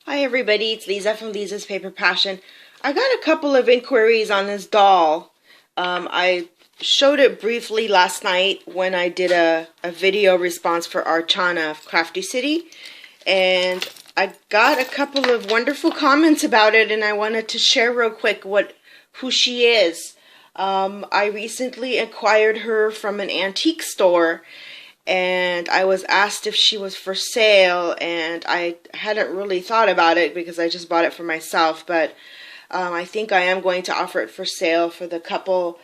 Hi everybody, it's Lisa from Lisa's Paper Passion. I got a couple of inquiries on this doll. I showed it briefly last night when I did a video response for Archana of Crafty City, and I got a couple of wonderful comments about it, and I wanted to share real quick who she is. I recently acquired her from an antique store, and I was asked if she was for sale, and I hadn't really thought about it because I just bought it for myself, but I think I am going to offer it for sale for the couple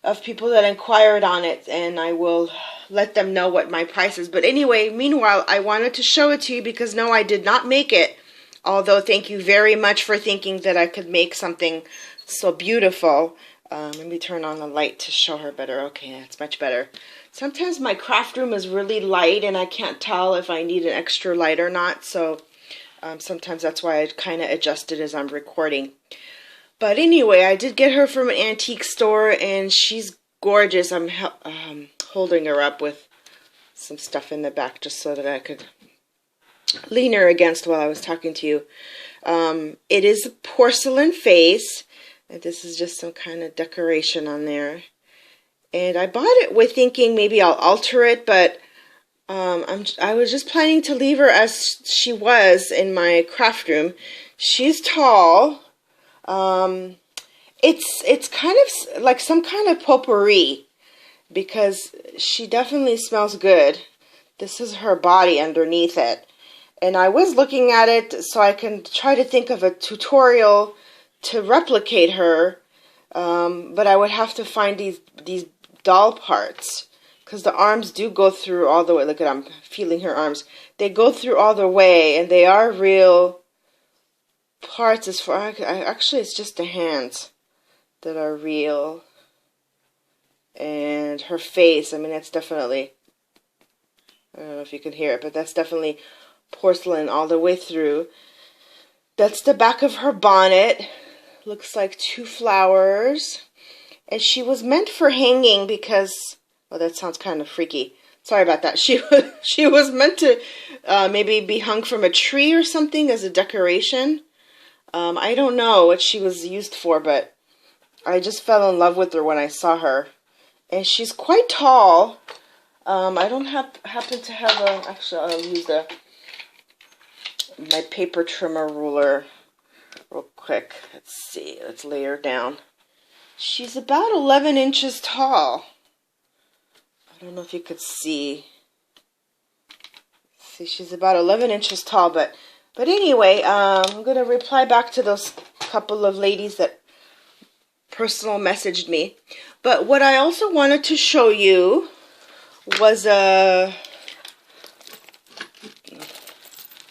of people that inquired on it, and I will let them know what my price is. But anyway, meanwhile, I wanted to show it to you because no, I did not make it, although thank you very much for thinking that I could make something so beautiful. Let me turn on the light to show her better. Okay, that's much better. Sometimes my craft room is really light and I can't tell if I need an extra light or not, so sometimes that's why I kind of adjust it as I'm recording. But anyway, I did get her from an antique store and she's gorgeous. I'm holding her up with some stuff in the back just so that I could lean her against while I was talking to you. It is a porcelain face. And this is just some kind of decoration on there. And I bought it with thinking maybe I'll alter it, but I was just planning to leave her as she was in my craft room. She's tall. It's kind of like some kind of potpourri because she definitely smells good. This is her body underneath it. And I was looking at it so I can try to think of a tutorial to replicate her, but I would have to find these doll parts because the arms do go through all the way. Look at, I'm feeling her arms. They go through all the way, and they are real parts. As far actually, it's just the hands that are real, and her face. I mean, that's definitely. I don't know if you can hear it, but that's definitely porcelain all the way through. That's the back of her bonnet. Looks like two flowers. And she was meant for hanging because, well, that sounds kind of freaky. Sorry about that. She was meant to maybe be hung from a tree or something as a decoration. I don't know what she was used for, but I just fell in love with her when I saw her. And she's quite tall. I don't happen to have a, actually I'll use my paper trimmer ruler real quick. Let's see. Let's lay her down. She's about 11 inches tall. I don't know if you could see. See, she's about 11 inches tall. But anyway, I'm going to reply back to those couple of ladies that personal messaged me. But what I also wanted to show you was a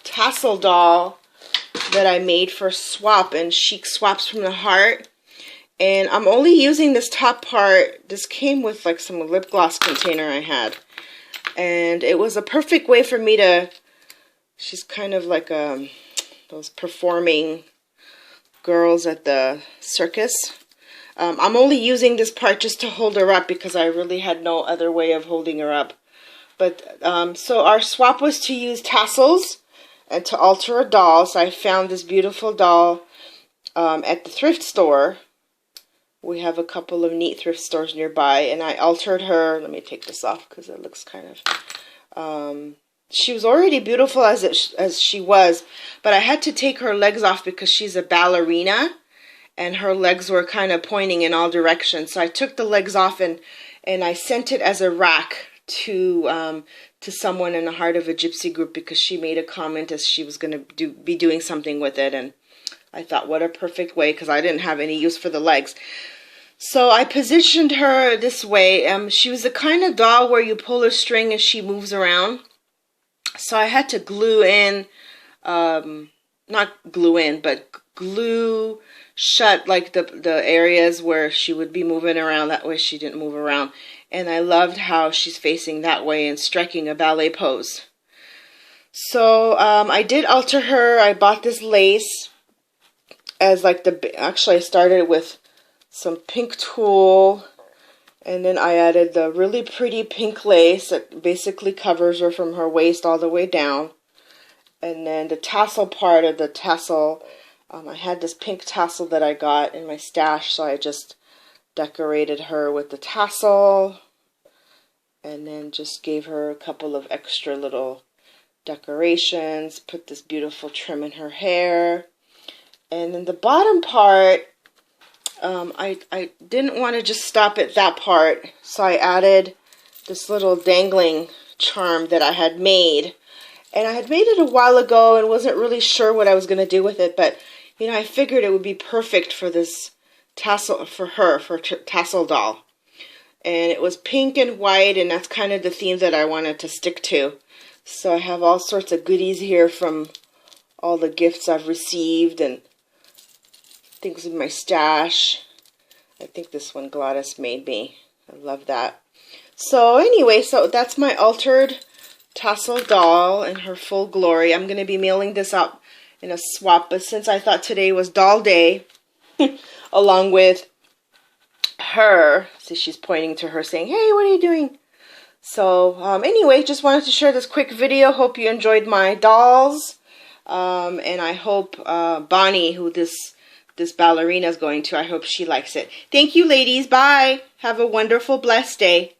tassel doll that I made for Swap and Chic Swaps from the Heart. And I'm only using this top part. This came with like some lip gloss container I had. And it was a perfect way for me to, she's kind of like those performing girls at the circus. I'm only using this part just to hold her up because I really had no other way of holding her up. But so our swap was to use tassels and to alter a doll. So I found this beautiful doll at the thrift store. We have a couple of neat thrift stores nearby, and I altered her. Let me take this off because it looks kind of. She was already beautiful as she was, but I had to take her legs off because she's a ballerina, and her legs were kind of pointing in all directions. So I took the legs off and I sent it as a rack to someone in the Heart of a Gypsy group because she made a comment as she was going to be doing something with it, and I thought, what a perfect way, because I didn't have any use for the legs. So I positioned her this way. She was the kind of doll where you pull a string and she moves around. So I had to glue in, not glue in, but glue shut like the areas where she would be moving around. That way she didn't move around. And I loved how she's facing that way and striking a ballet pose. So I did alter her. I bought this lace as like actually I started with some pink tulle, and then I added the really pretty pink lace that basically covers her from her waist all the way down. And then the tassel part of the tassel, I had this pink tassel that I got in my stash, so I just decorated her with the tassel. And then just gave her a couple of extra little decorations. Put this beautiful trim in her hair. And then the bottom part, I didn't want to just stop at that part, so I added this little dangling charm that I had made. And I had made it a while ago and wasn't really sure what I was going to do with it, but you know, I figured it would be perfect for this tassel, for her, for tassel doll. And it was pink and white, and that's kind of the theme that I wanted to stick to. So I have all sorts of goodies here from all the gifts I've received and things in my stash. I think this one Gladys made me. I love that. So anyway, so that's my altered tassel doll in her full glory. I'm going to be mailing this out in a swap, but since I thought today was doll day, along with her, see, she's pointing to her saying, hey, what are you doing? So anyway, just wanted to share this quick video. Hope you enjoyed my dolls, and I hope Bonnie, who this ballerina is going to, I hope she likes it. Thank you, ladies. Bye. Have a wonderful, blessed day.